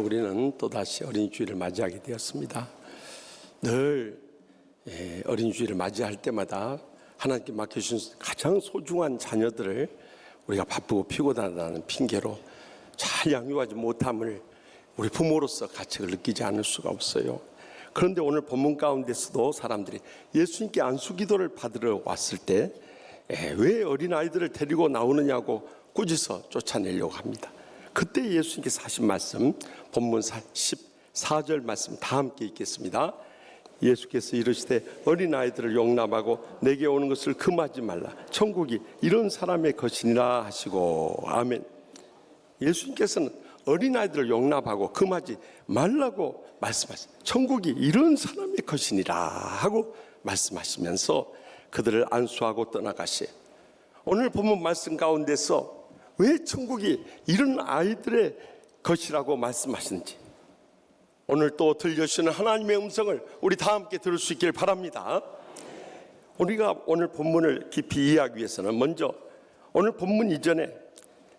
우리는 또다시 어린이 주일을 맞이하게 되었습니다. 늘 어린이 주일을 맞이할 때마다 하나님께 맡겨주신 가장 소중한 자녀들을 우리가 바쁘고 피곤하다는 핑계로 잘 양육하지 못함을 우리 부모로서 가책을 느끼지 않을 수가 없어요. 그런데 오늘 본문 가운데서도 사람들이 예수님께 안수기도를 받으러 왔을 때 왜 어린아이들을 데리고 나오느냐고 꾸짖어 쫓아내려고 합니다. 그때 예수님께서 하신 말씀, 본문 14절 말씀 다 함께 읽겠습니다. 예수께서 이르시되 어린아이들을 용납하고 내게 오는 것을 금하지 말라. 천국이 이런 사람의 것이니라 하시고. 아멘. 예수님께서는 어린아이들을 용납하고 금하지 말라고 말씀하셨어요. 천국이 이런 사람의 것이니라 하고 말씀하시면서 그들을 안수하고 떠나가시. 오늘 본문 말씀 가운데서 왜 천국이 이런 아이들의 것이라고 말씀하시는지 오늘 또 들려주시는 하나님의 음성을 우리 다 함께 들을 수 있길 바랍니다. 우리가 오늘 본문을 깊이 이해하기 위해서는 먼저 오늘 본문 이전에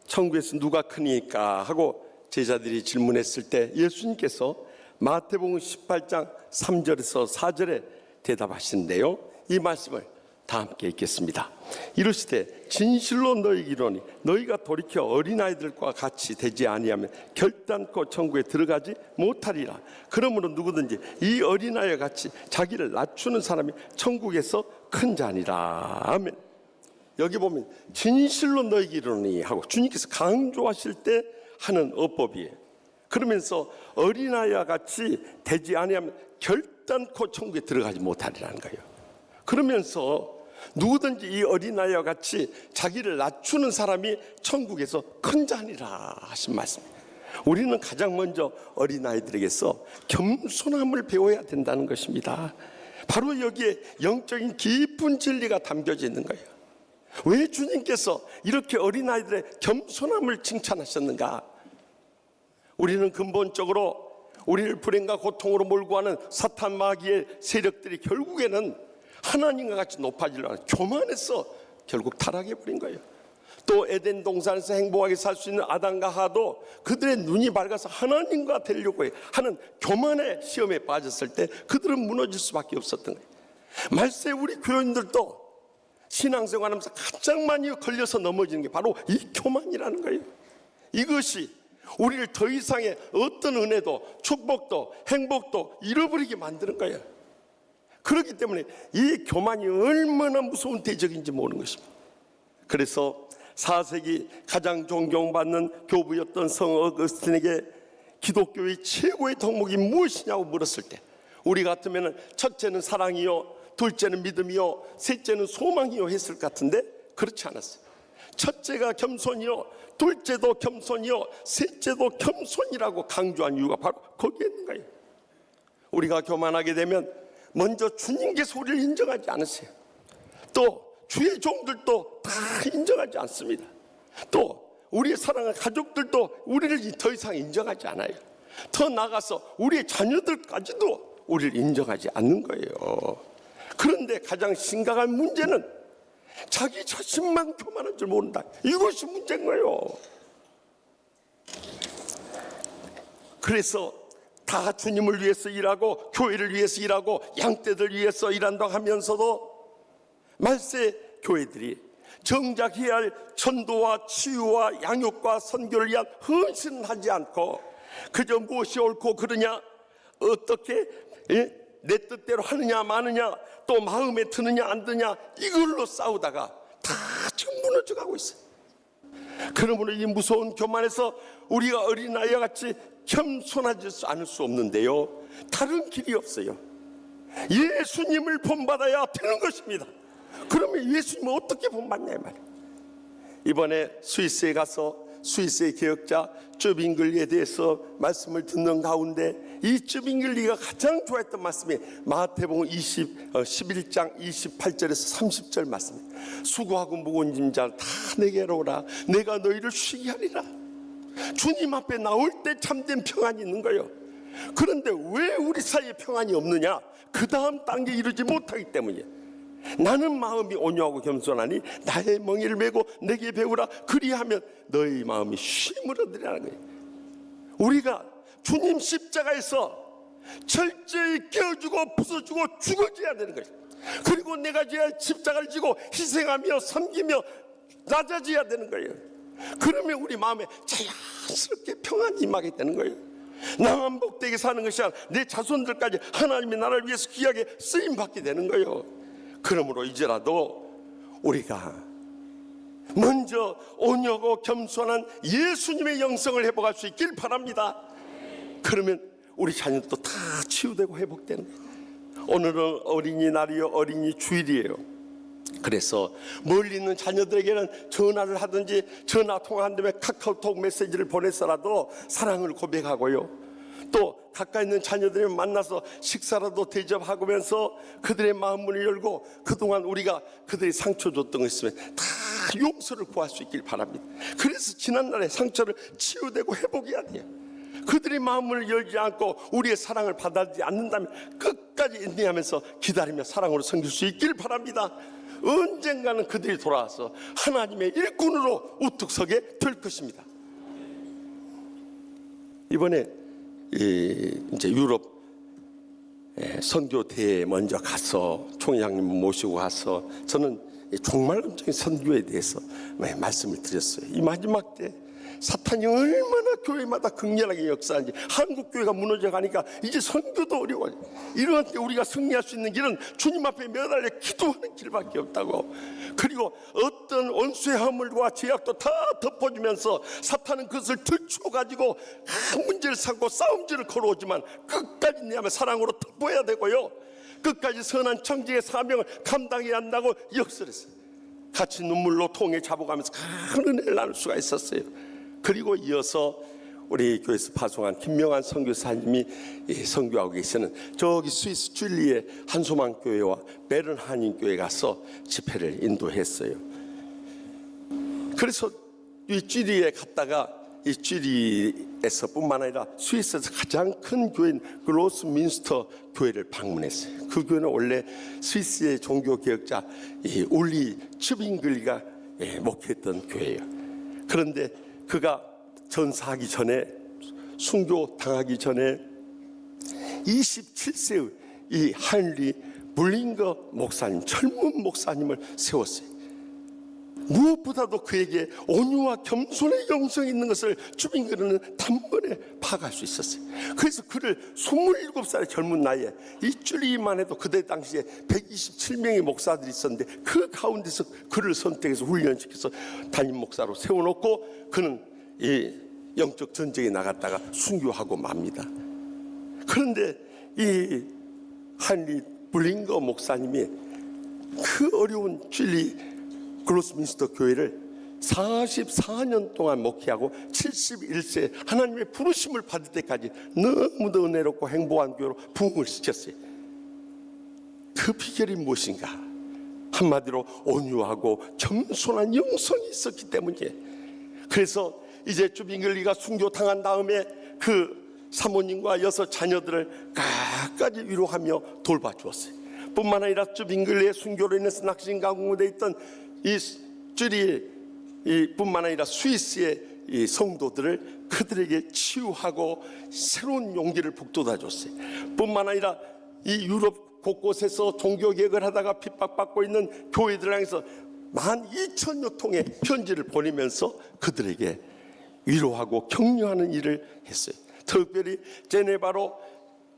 천국에서 누가 크니까 하고 제자들이 질문했을 때 예수님께서 마태복음 18장 3절에서 4절에 대답하시는데요, 이 말씀을 다 함께 읽겠습니다. 이르시되 진실로 너희에게 이르노니 너희가 돌이켜 어린아이들과 같이 되지 아니하면 결단코 천국에 들어가지 못하리라. 그러므로 누구든지 이 어린아이와 같이 자기를 낮추는 사람이 천국에서 큰 자니라. 아멘. 여기 보면 진실로 너희에게 이르노니 하고 주님께서 강조하실 때 하는 어법이에요. 그러면서 어린아이와 같이 되지 아니하면 결단코 천국에 들어가지 못하리라는 거예요. 그러면서 누구든지 이 어린아이와 같이 자기를 낮추는 사람이 천국에서 큰 자니라 하신 말씀입니다. 우리는 가장 먼저 어린아이들에게서 겸손함을 배워야 된다는 것입니다. 바로 여기에 영적인 깊은 진리가 담겨져 있는 거예요. 왜 주님께서 이렇게 어린아이들의 겸손함을 칭찬하셨는가? 우리는 근본적으로 우리를 불행과 고통으로 몰고 가는 사탄 마귀의 세력들이 결국에는 하나님과 같이 높아지려는 교만에서 결국 타락해버린 거예요. 또 에덴 동산에서 행복하게 살 수 있는 아담과 하도 그들의 눈이 밝아서 하나님과 되려고 하는 교만의 시험에 빠졌을 때 그들은 무너질 수밖에 없었던 거예요. 말세 우리 교인들도 신앙생활하면서 가장 많이 걸려서 넘어지는 게 바로 이 교만이라는 거예요. 이것이 우리를 더 이상의 어떤 은혜도 축복도 행복도 잃어버리게 만드는 거예요. 그렇기 때문에 이 교만이 얼마나 무서운 대적인지 모르는 것입니다. 그래서 4세기 가장 존경받는 교부였던 성 어거스틴에게 기독교의 최고의 덕목이 무엇이냐고 물었을 때 우리 같으면 첫째는 사랑이요, 둘째는 믿음이요, 셋째는 소망이요 했을 것 같은데 그렇지 않았어요. 첫째가 겸손이요, 둘째도 겸손이요, 셋째도 겸손이라고 강조한 이유가 바로 거기에 있는 거예요. 우리가 교만하게 되면 먼저 주님께서 우리를 인정하지 않으세요. 또 주의 종들도 다 인정하지 않습니다. 또 우리의 사랑하는 가족들도 우리를 더 이상 인정하지 않아요. 더 나아가서 우리의 자녀들까지도 우리를 인정하지 않는 거예요. 그런데 가장 심각한 문제는 자기 자신만 교만한 줄 모른다. 이것이 문제인 거예요. 그래서 다 주님을 위해서 일하고 교회를 위해서 일하고 양떼들 위해서 일한다고 하면서도 말세 교회들이 정작 해야 할 전도와 치유와 양육과 선교를 위한 헌신을 하지 않고 그저 무엇이 옳고 그르냐, 어떻게 내 뜻대로 하느냐 마느냐, 또 마음에 드느냐 안 드느냐 이걸로 싸우다가 다 지금 무너져가고 있어요. 그러므로 이 무서운 교만에서 우리가 어린아이와 같이 겸손하지 않을 수 없는데요, 다른 길이 없어요. 예수님을 본받아야 되는 것입니다. 그러면 예수님은 어떻게 본받냐 이 말이에요. 이번에 스위스에 가서 스위스의 개혁자 쯔빙글리에 대해서 말씀을 듣는 가운데 이 쯔빙글리가 가장 좋아했던 말씀이 마태복음 11장 28절에서 30절 말씀입니다. 수고하고 무거운 짐 자 다 내게로 오라. 내가 너희를 쉬게 하리라. 주님 앞에 나올 때 참된 평안이 있는 거예요. 그런데 왜 우리 사이에 평안이 없느냐? 그 다음 단계에 이르지 못하기 때문이에요. 나는 마음이 온유하고 겸손하니 나의 멍에를 메고 내게 배우라. 그리하면 너희 마음이 쉼을 얻으리라는 거예요. 우리가 주님 십자가에서 철저히 깨어주고 부숴주고 죽어져야 되는 거예요. 그리고 내가 십자가를 지고 희생하며 섬기며 낮아져야 되는 거예요. 그러면 우리 마음에 자연스럽게 평안이 임하게 되는 거예요. 나만 복되게 사는 것이 아니라 내 자손들까지 하나님의 나라를 위해서 귀하게 쓰임받게 되는 거예요. 그러므로 이제라도 우리가 먼저 온유하고 겸손한 예수님의 영성을 회복할 수 있길 바랍니다. 그러면 우리 자녀도 다 치유되고 회복되는 거예요. 오늘은 어린이날이요, 어린이 주일이에요. 그래서 멀리 있는 자녀들에게는 전화를 하든지 전화 통화한 다음에 카카오톡 메시지를 보내서라도 사랑을 고백하고요, 또 가까이 있는 자녀들을 만나서 식사라도 대접하면서 그들의 마음문을 열고 그동안 우리가 그들이 상처 줬던 것 있으면 다 용서를 구할 수 있길 바랍니다. 그래서 지난날의 상처를 치유되고 회복해야 돼요. 그들의 마음을 열지 않고 우리의 사랑을 받아들이지 않는다면 끝까지 인내하면서 기다리며 사랑으로 섬길 수 있길 바랍니다. 언젠가는 그들이 돌아와서 하나님의 일꾼으로 우뚝 서게 될 것입니다. 이번에 이제 유럽 선교대회에 먼저 가서 총회장님 모시고 가서 저는 종말론적인 선교에 대해서 말씀을 드렸어요. 이 마지막 때 사탄이 얼마나 교회마다 극렬하게 역사하는지, 한국 교회가 무너져 가니까 이제 선교도 어려워요. 이런 때 우리가 승리할 수 있는 길은 주님 앞에 매달려 기도하는 길밖에 없다고. 그리고 어떤 원수의 허물과 죄악도 다 덮어주면서 사탄은 그것을 들추어가지고 문제를 삼고 싸움질을 걸어오지만 끝까지 내 안에 사랑으로 덮어야 되고요, 끝까지 선한 청지의 사명을 감당해야 한다고 역설했어요. 같이 눈물로 통에 잡아가면서 큰 은혜를 나눌 수가 있었어요. 그리고 이어서 우리 교회에서 파송한 김명환 선교사님이 선교하고 계시는 저기 스위스 줄리의 한소망 교회와 베른 한인 교회 가서 집회를 인도했어요. 그래서 이 쥐리에 갔다가 이 쥐리에서뿐만 아니라 스위스에서 가장 큰 교회인 글로스민스터 교회를 방문했어요. 그 교회는 원래 스위스의 종교 개혁자 올리 츠빙글리가 목회했던 교회예요. 그런데 그가 전사하기 전에, 순교 당하기 전에 27세의 이 하인리 블링거 목사님, 젊은 목사님을 세웠어요. 무엇보다도 그에게 온유와 겸손의 영성이 있는 것을 주민들은 단번에 파악할 수 있었어요. 그래서 그를 27살의 젊은 나이에 이 줄이만 해도 그때 당시에 127명의 목사들이 있었는데 그 가운데서 그를 선택해서 훈련시켜서 담임 목사로 세워놓고 그는 이 영적 전쟁에 나갔다가 순교하고 맙니다. 그런데 이 한리 블링거 목사님이 그 어려운 칠리 글로스민스터 교회를 44년 동안 목회하고 71세 하나님의 부르심을 받을 때까지 너무도 은혜롭고 행복한 교회로 부흥을 시켰어요. 그 비결이 무엇인가? 한마디로 온유하고 겸손한 영성이 있었기 때문이에요. 그래서 이제 쭈빙글리가 순교 당한 다음에 그 사모님과 6 자녀들을 끝까지 위로하며 돌봐주었어요. 뿐만 아니라 쭈빙글리의 순교로 인해서 낙심 가운데 있던 이 쭈리 뿐만 아니라 스위스의 이 성도들을 그들에게 치유하고 새로운 용기를 북돋아 줬어요. 뿐만 아니라 이 유럽 곳곳에서 종교개혁을 하다가 핍박받고 있는 교회들 향해서 12,000여 통의 편지를 보내면서 그들에게 위로하고 격려하는 일을 했어요. 특별히 제네바로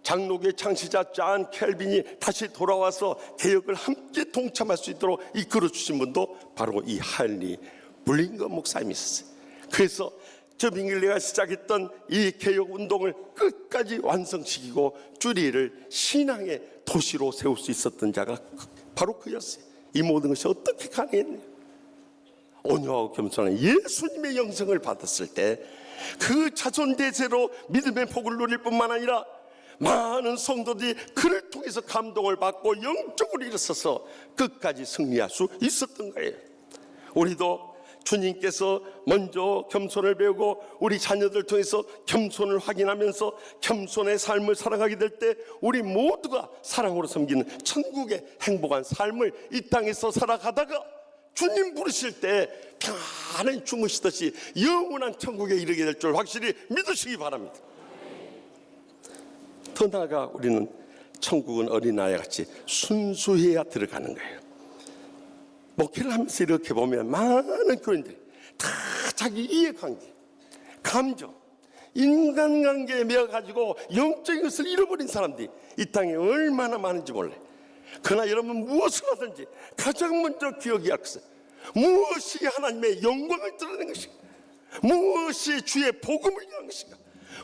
장로교의 창시자 존 켈빈이 다시 돌아와서 개혁을 함께 동참할 수 있도록 이끌어 주신 분도 바로 이 한리 블링거 목사님이 있었어요. 그래서 쭈빙글리가 시작했던 이 개혁 운동을 끝까지 완성시키고 쭈리를 신앙의 도시로 세울 수 있었던 자가 바로 그였어요. 이 모든 것이 어떻게 가능했나요? 온유하고 겸손한 예수님의 영성을 받았을 때 그 자손 대세로 믿음의 복을 누릴 뿐만 아니라 많은 성도들이 그를 통해서 감동을 받고 영적으로 일어서서 끝까지 승리할 수 있었던 거예요. 우리도 주님께서 먼저 겸손을 배우고 우리 자녀들 통해서 겸손을 확인하면서 겸손의 삶을 살아가게 될 때 우리 모두가 사랑으로 섬기는 천국의 행복한 삶을 이 땅에서 살아가다가 주님 부르실 때 평안히 주무시듯이 영원한 천국에 이르게 될 줄 확실히 믿으시기 바랍니다. 더 나아가 우리는 천국은 어린아이 같이 순수해야 들어가는 거예요. 목회를 하면서 이렇게 보면 많은 교인들이 다 자기 이해관계, 감정, 인간관계에 매여가지고 영적인 것을 잃어버린 사람들이 이 땅에 얼마나 많은지 몰라요. 그러나 여러분, 무엇을 하든지 가장 먼저 기억해야 할 것은 무엇이 하나님의 영광을 드러내는 것인가, 무엇이 주의 복음을 위한 것인가,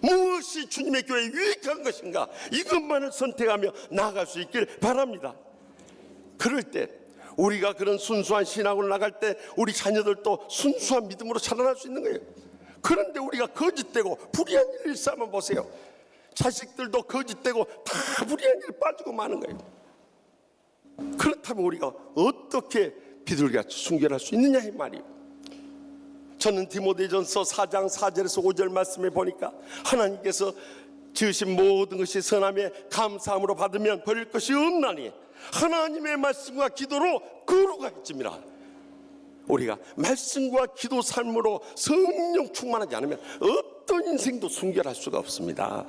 무엇이 주님의 교회에 유익한 것인가, 이것만을 선택하며 나아갈 수 있길 바랍니다. 그럴 때 우리가 그런 순수한 신앙으로 나갈 때 우리 자녀들도 순수한 믿음으로 자라날 수 있는 거예요. 그런데 우리가 거짓되고 불의한 일을 일삼아 보세요. 자식들도 거짓되고 다 불의한 일에 빠지고 마는 거예요. 그렇다면 우리가 어떻게 비둘기같이 순결할 수 있느냐 이 말이에요. 저는 디모데전서 4장 4절에서 5절 말씀에 보니까 하나님께서 지으신 모든 것이 선함에 감사함으로 받으면 버릴 것이 없나니 하나님의 말씀과 기도로 거룩하 있음이라. 우리가 말씀과 기도 삶으로 성령 충만하지 않으면 어떤 인생도 순결할 수가 없습니다.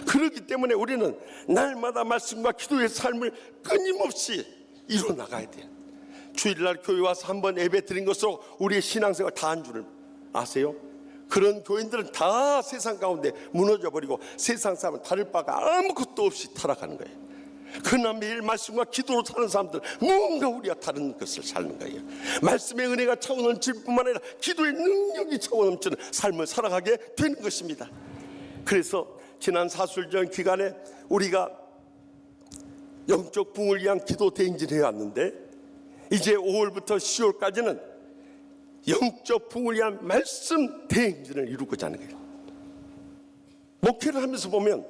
그렇기 때문에 우리는 날마다 말씀과 기도의 삶을 끊임없이 이뤄나가야 돼요. 주일날 교회 와서 한번 예배 드린 것으로 우리의 신앙생활 다 한 줄을 아세요? 그런 교인들은 다 세상 가운데 무너져버리고 세상 사람은 다를 바가 아무것도 없이 타락하는 거예요. 그러나 매일 말씀과 기도로 사는 사람들, 뭔가 우리가 다른 것을 사는 거예요. 말씀의 은혜가 차고 넘칠 뿐만 아니라 기도의 능력이 차고 넘치는 삶을 살아가게 되는 것입니다. 그래서 지난 사술전 기간에 우리가 영적 부흥을 위한 기도 대행진을 해왔는데, 이제 5월부터 10월까지는 영적 부흥을 위한 말씀 대행진을 이루고자 하는 거예요. 목회를 하면서 보면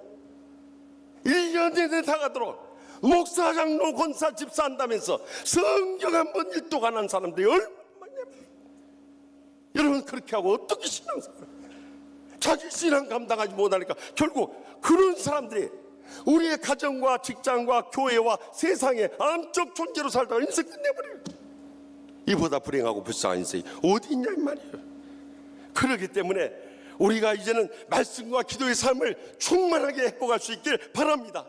1년 내내 다 가도록 목사, 장로, 권사, 집사 한다면서 성경 한 번 읽도 안 한 사람들이 얼마나 많냐면, 여러분 그렇게 하고 어떻게 신앙생활을, 자기 신앙 감당하지 못하니까 결국 그런 사람들이 우리의 가정과 직장과 교회와 세상에 암적 존재로 살다가 인생 끝내버려요. 이보다 불행하고 불쌍한 인생이 어디 있냐 이 말이에요. 그렇기 때문에 우리가 이제는 말씀과 기도의 삶을 충만하게 회복할 수 있길 바랍니다.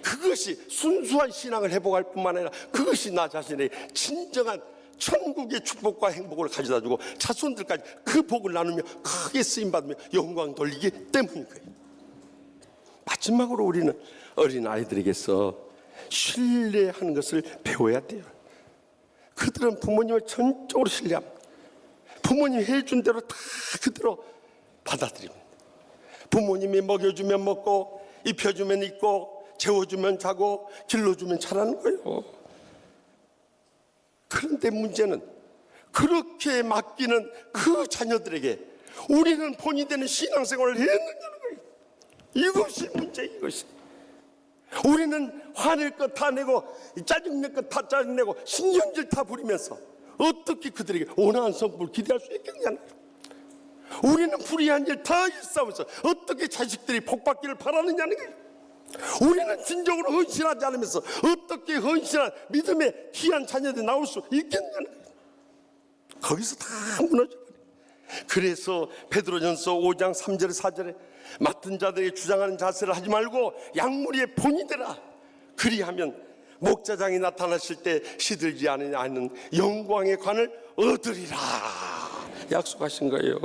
그것이 순수한 신앙을 회복할 뿐만 아니라 그것이 나 자신의 진정한 천국의 축복과 행복을 가져다주고 자손들까지 그 복을 나누며 크게 쓰임받으며 영광 돌리기 때문인 거예요. 마지막으로 우리는 어린아이들에게서 신뢰하는 것을 배워야 돼요. 그들은 부모님을 전적으로 신뢰합니다. 부모님이 해준 대로 다 그대로 받아들입니다. 부모님이 먹여주면 먹고, 입혀주면 입고, 재워주면 자고, 길러주면 자라는 거예요. 그런데 문제는 그렇게 맡기는 그 자녀들에게 우리는 본이 되는 신앙생활을 해야 한다는 거예요. 이것이 문제예요. 이것이. 우리는 화낼 것 다 내고 짜증낼 것 다 짜증내고 신경질 다 부리면서 어떻게 그들에게 온화한 성품을 기대할 수 있겠냐는 거예요. 우리는 불의한 일 다 일삼으면서 어떻게 자식들이 복받기를 바라느냐는 거예요. 우리는 진정으로 헌신하지 않으면서 어떻게 헌신한 믿음의 귀한 자녀들이 나올 수 있겠냐는 거예요. 거기서 다 무너져버려요. 그래서 베드로전서 5장 3절 4절에 맡은 자들에게 주장하는 자세를 하지 말고 양무리의 본이 되라. 그리하면 목자장이 나타나실 때 시들지 않는 영광의 관을 얻으리라 약속하신 거예요.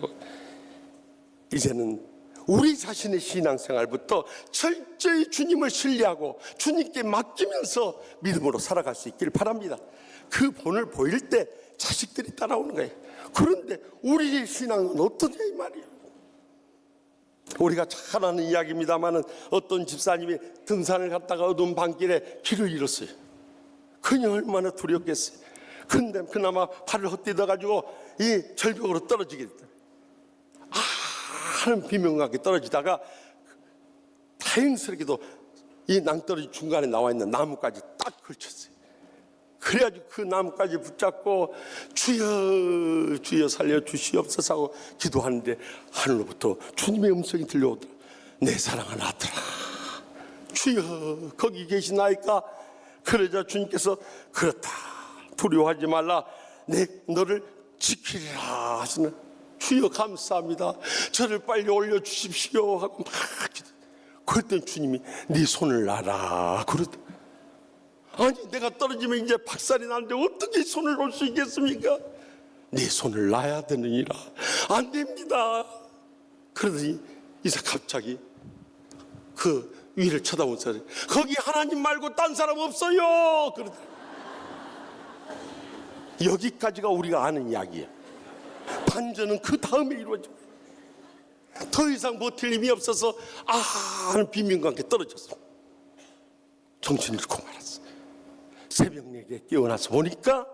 이제는 우리 자신의 신앙생활부터 철저히 주님을 신뢰하고 주님께 맡기면서 믿음으로 살아갈 수 있기를 바랍니다. 그 본을 보일 때 자식들이 따라오는 거예요. 그런데 우리의 신앙은 어떠냐 이 말이에요. 우리가 잘 아는 이야기입니다마는 어떤 집사님이 등산을 갔다가 어두운 밤길에 길을 잃었어요. 그냥 얼마나 두렵겠어요. 근데 그나마 팔을 헛디뎌가지고 이 절벽으로 떨어지게 됐다. 하는 비명하게 떨어지다가 다행스럽게도 이 낭떠러지 중간에 나와 있는 나무까지 딱 걸쳤어요. 그래가지고 그 나무까지 붙잡고 주여 주여 살려주시옵소서 하고 기도하는데 하늘로부터 주님의 음성이 들려오더라. 내 사랑하는 아들아 주여 거기 계시나이까. 그러자 주님께서 그렇다 두려워하지 말라 내 너를 지키리라 하시는. 주여 감사합니다. 저를 빨리 올려주십시오 하고 막 기도. 그랬더니 주님이 네 손을 놔라 그러더. 아니 내가 떨어지면 이제 박살이 나는데 어떻게 손을 놓을 수 있겠습니까? 네 손을 놔야 되느니라. 안 됩니다. 그러더니 이사 갑자기 그 위를 쳐다보면서 거기 하나님 말고 딴 사람 없어요 그러더니. 여기까지가 우리가 아는 이야기예요. 반전은 그 다음에 이루어져. 더 이상 버틸 힘이 없어서 하는 비명과 함께 떨어졌어. 정신 잃고 말았어. 새벽 4개에 깨어나서 보니까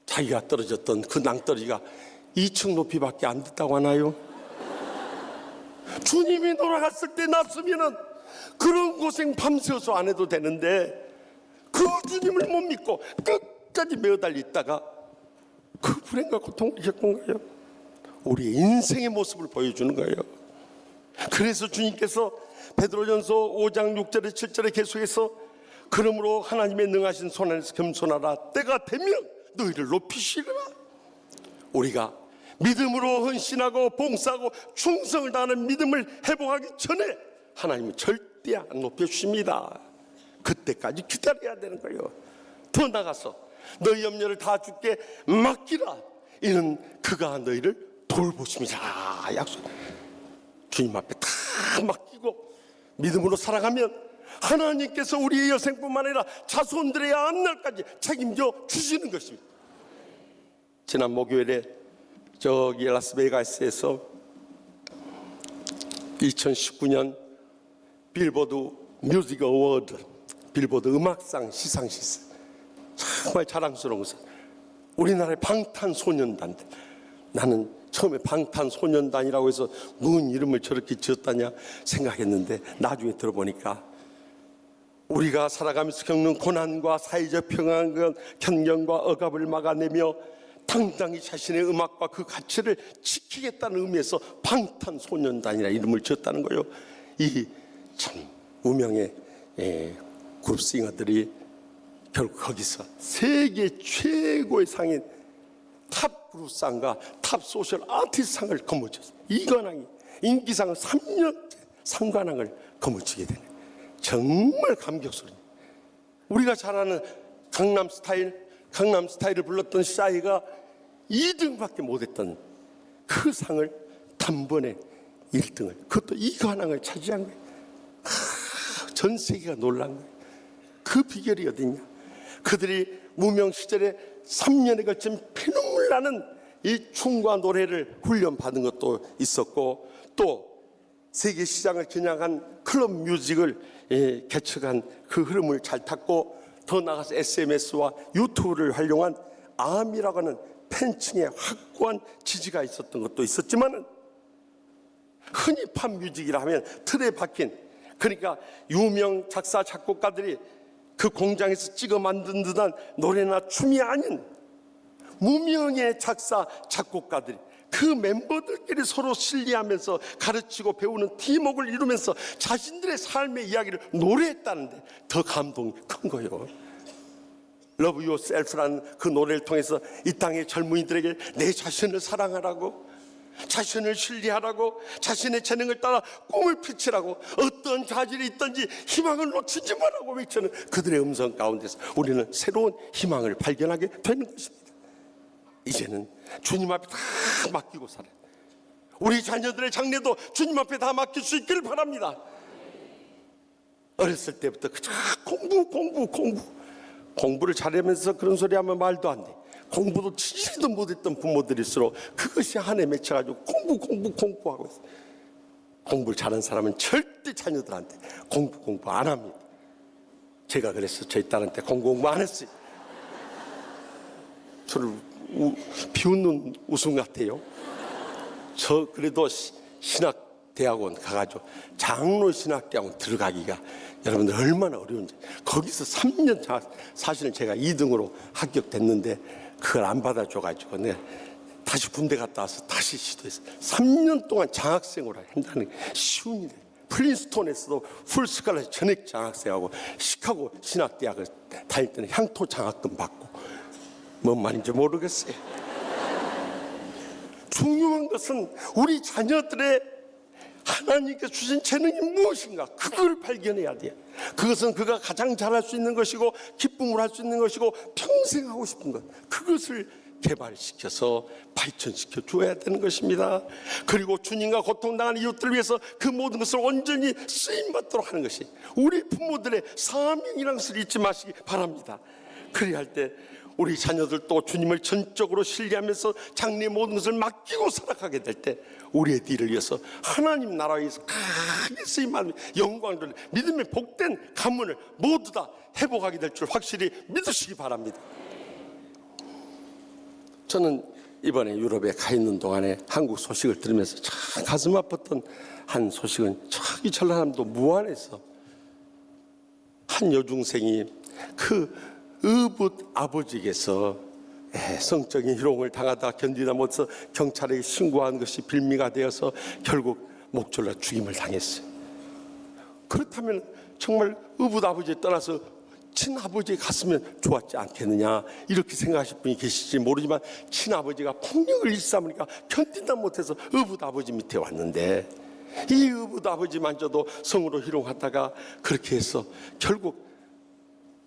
자기가 떨어졌던 그 낭떠러지가 2층 높이밖에 안 됐다고 하나요? 주님이 돌아갔을 때 났으면은 그런 고생 밤새워서 안 해도 되는데 그 주님을 못 믿고 끝까지 매어달려 있다가 그 불행과 고통을 겪은 거예요. 우리의 인생의 모습을 보여주는 거예요. 그래서 주님께서 베드로전서 5장 6절에 7절에 계속해서 그러므로 하나님의 능하신 손 안에서 겸손하라. 때가 되면 너희를 높이시리라. 우리가 믿음으로 헌신하고 봉사하고 충성을 다하는 믿음을 회복하기 전에 하나님은 절대 안 높여주십니다. 그때까지 기다려야 되는 거예요. 더 나가서 너희 염려를 다 주께 맡기라. 이는 그가 너희를 돌보심이라. 약속. 주님 앞에 다 맡기고 믿음으로 살아가면 하나님께서 우리의 여생뿐만 아니라 자손들의 안날까지 책임져 주시는 것입니다. 지난 목요일에 저기 라스베가스에서 2019년 빌보드 뮤직 어워드, 빌보드 음악상 시상식, 정말 자랑스러운 것은 우리나라의 방탄소년단들. 나는 처음에 방탄소년단이라고 해서 무슨 이름을 저렇게 지었다냐 생각했는데 나중에 들어보니까 우리가 살아가면서 겪는 고난과 사회적 평안과 편견과 억압을 막아내며 당당히 자신의 음악과 그 가치를 지키겠다는 의미에서 방탄소년단이라 이름을 지었다는 거예요. 이 참 무명의 그룹 싱어들이 결국 거기서 세계 최고의 상인 탑 그룹상과 탑 소셜 아티스트상을 거머쥐었어요. 이관왕이 인기상을 3년째 상관왕을 거머쥐게 되네. 정말 감격스러워요. 우리가 잘 아는 강남스타일을 불렀던 싸이가 2등밖에 못했던 그 상을 단번에 1등을, 그것도 이관왕을 차지한 거예요. 전 세계가 놀란 거예요. 그 비결이 어딨냐? 그들이 무명 시절에 3년에 걸친 피눈물 나는 이 춤과 노래를 훈련받은 것도 있었고, 또 세계 시장을 겨냥한 클럽 뮤직을 개척한 그 흐름을 잘 탔고, 더 나아가서 SNS와 유튜브를 활용한 아미라고 하는 팬층의 확고한 지지가 있었던 것도 있었지만은, 흔히 팝 뮤직이라 하면 틀에 박힌, 그러니까 유명 작사 작곡가들이 그 공장에서 찍어 만든 듯한 노래나 춤이 아닌 무명의 작사 작곡가들이 그 멤버들끼리 서로 신뢰하면서 가르치고 배우는 팀워크를 이루면서 자신들의 삶의 이야기를 노래했다는데 더 감동이 큰 거예요. Love Yourself라는 그 노래를 통해서 이 땅의 젊은이들에게 내 자신을 사랑하라고, 자신을 신뢰하라고, 자신의 재능을 따라 꿈을 펼치라고, 어떤 자질이 있든지 희망을 놓치지 말라고 외치는 그들의 음성 가운데서 우리는 새로운 희망을 발견하게 되는 것입니다. 이제는 주님 앞에 다 맡기고 살아요. 우리 자녀들의 장래도 주님 앞에 다 맡길 수 있기를 바랍니다. 어렸을 때부터 그저 공부를 잘하면서 그런 소리 하면 말도 안 돼. 공부도 치지도 못했던 부모들일수록 그것이 한해 맺혀가지고 공부하고 있어요. 공부를 잘하는 사람은 절대 자녀들한테 공부 안 합니다. 제가 그래서 저희 딸한테 공부 안 했어요. 저를 비웃는 웃음 같아요. 저 그래도 신학대학원 가가지고 장로 신학대학원 들어가기가 여러분들 얼마나 어려운지. 거기서 3년 사실은 제가 2등으로 합격됐는데 그걸 안 받아줘가지고 내가 다시 군대 갔다 와서 다시 시도했어요. 3년 동안 장학생으로 한다는 게 쉬운 일이에요. 플린스톤에서도 풀스칼라 전액 장학생하고 시카고 신학대학을 다닐 때는 향토 장학금 받고, 뭔 말인지 모르겠어요. 중요한 것은 우리 자녀들의 하나님께 주신 재능이 무엇인가 그걸 발견해야 돼요. 그것은 그가 가장 잘할 수 있는 것이고 기쁨을 할 수 있는 것이고 평생 하고 싶은 것, 그것을 개발시켜서 발전시켜 줘야 되는 것입니다. 그리고 주님과 고통당하는 이웃들을 위해서 그 모든 것을 온전히 쓰임받도록 하는 것이 우리 부모들의 사명이라는 것을 잊지 마시기 바랍니다. 그래야 할 때 우리 자녀들도 주님을 전적으로 신뢰하면서 장래의 모든 것을 맡기고 살아가게 될 때 우리의 뒤를 위해서 하나님 나라에서 크게 쓰임받는 영광을 믿음의 복된 가문을 모두 다 회복하게 될 줄 확실히 믿으시기 바랍니다. 저는 이번에 유럽에 가 있는 동안에 한국 소식을 들으면서 참 가슴 아팠던 한 소식은 저기 전라남도 무안에서 한 여중생이 그 의붓 아버지께서 성적인 희롱을 당하다 견디다 못해서 경찰에 신고한 것이 빌미가 되어서 결국 목졸라 죽임을 당했어요. 그렇다면 정말 의붓 아버지에 떠나서 친아버지에 갔으면 좋았지 않겠느냐 이렇게 생각하실 분이 계실지 모르지만 친아버지가 폭력을 일삼으니까 견디다 못해서 의붓 아버지 밑에 왔는데 이 의붓 아버지만저도 성으로 희롱하다가 그렇게 해서 결국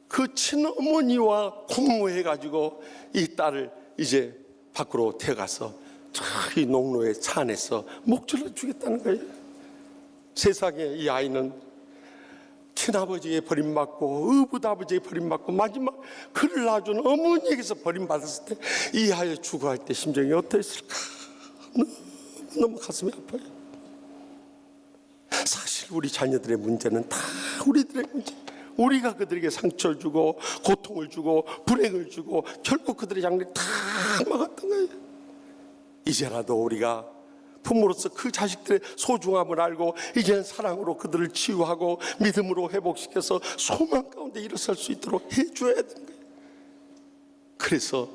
그 친어머니와 공모해가지고 이 딸을 이제 밖으로 태워가서 저기 농로에 차 안에서 목줄을 주겠다는 거예요. 세상에 이 아이는 친아버지에게 버림받고 의붓 아버지에게 버림받고 마지막 그를 낳아준 어머니에게서 버림받았을 때 이 아이의 죽어갈 때 심정이 어떠했을까? 너무 가슴이 아파요. 사실 우리 자녀들의 문제는 다 우리들의 문제. 우리가 그들에게 상처를 주고 고통을 주고 불행을 주고 결국 그들의 장래를 다 막았던 거예요. 이제라도 우리가 부모로서 그 자식들의 소중함을 알고 이제는 사랑으로 그들을 치유하고 믿음으로 회복시켜서 소망 가운데 일어설 수 있도록 해줘야 되는 거예요. 그래서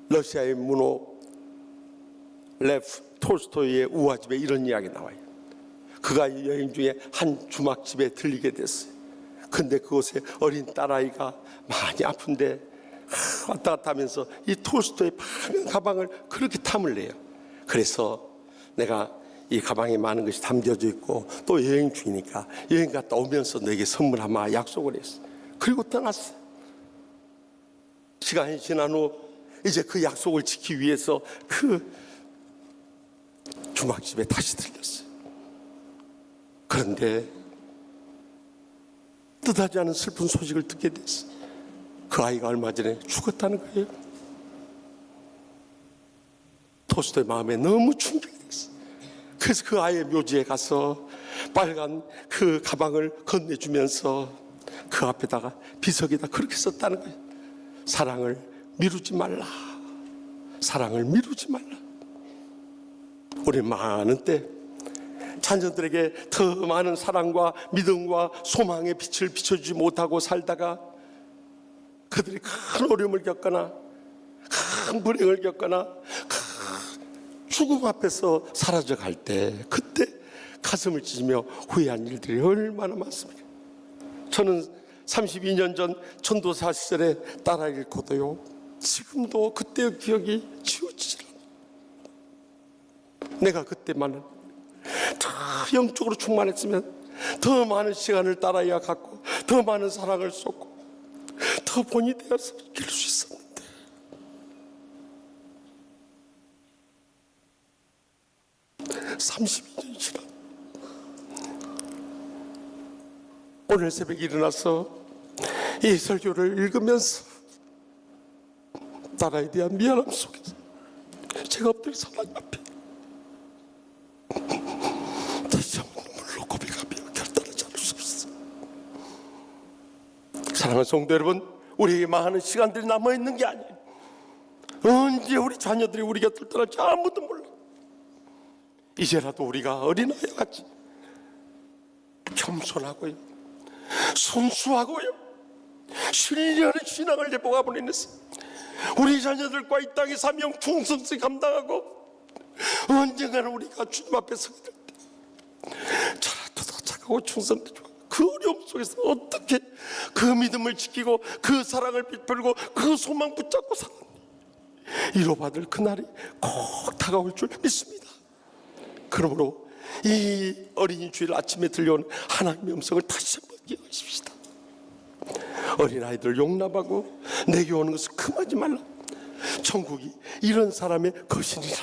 러시아의 문호 레프 톨스토이의 우화집에 이런 이야기 나와요. 그가 여행 중에 한 주막집에 들리게 됐어요. 근데 그곳에 어린 딸아이가 많이 아픈데 왔다 갔다 하면서 이 톨스토이의 파란 가방을 그렇게 탐을 내요. 그래서 내가 이 가방에 많은 것이 담겨져 있고 또 여행 중이니까 여행 갔다 오면서 너에게 선물하마 약속을 했어. 그리고 떠났어. 시간이 지난 후 이제 그 약속을 지키기 위해서 그 주막집에 다시 들렸어요. 그런데 뜻하지 않은 슬픈 소식을 듣게 됐어요. 그 아이가 얼마 전에 죽었다는 거예요. 톨스토이 마음에 너무 충격이 됐어요. 그래서 그 아이의 묘지에 가서 빨간 그 가방을 건네주면서 그 앞에다가 비석에다 그렇게 썼다는 거예요. 사랑을 미루지 말라. 사랑을 미루지 말라. 우리 많은 때 자녀들에게 더 많은 사랑과 믿음과 소망의 빛을 비춰주지 못하고 살다가 그들이 큰 어려움을 겪거나 큰 불행을 겪거나 큰 죽음 앞에서 사라져갈 때 그때 가슴을 찢으며 후회한 일들이 얼마나 많습니까? 저는 32년 전 전도사 시절에 딸아이를 잃고도요 지금도 그때의 기억이 지워지질 않아요. 내가 그때만은 더 영적으로 충만했으면 더 많은 시간을 딸아이와 갖고 더 많은 사랑을 쏟고 더 본이 되어서 기를 수 있었는데 (32년이) 지난 오늘 새벽에 일어나서 이 설교를 읽으면서 딸아이에 대한 미안함 속에서 제가 엎드려서 하나님 앞에 다시 한번 눈물로 고백하며 결단하지 않을 수 없어요. 사랑하는 성도 여러분, 우리에게 많은 시간들이 남아있는 게 아니에요. 언제 우리 자녀들이 우리 곁을 떠날지 아무도 몰라. 이제라도 우리가 어린아이와 같이 겸손하고요 순수하고요 신뢰하는 신앙을 내보아보내는 우리 자녀들과 이 땅의 사명 충성스레 감당하고 언젠가는 우리가 주님 앞에 서게 될 때 저라도 착하고 충성되고 그 어려움 속에서 어떻게 그 믿음을 지키고 그 사랑을 베풀고 그 소망 붙잡고 살았니 이뤄받을 그날이 꼭 다가올 줄 믿습니다. 그러므로 이 어린이 주일 아침에 들려오는 하나님의 음성을 다시 한번 기억하십시다. 어린아이들을 용납하고 내게 오는 것을 금하지 말라. 천국이 이런 사람의 것이니라.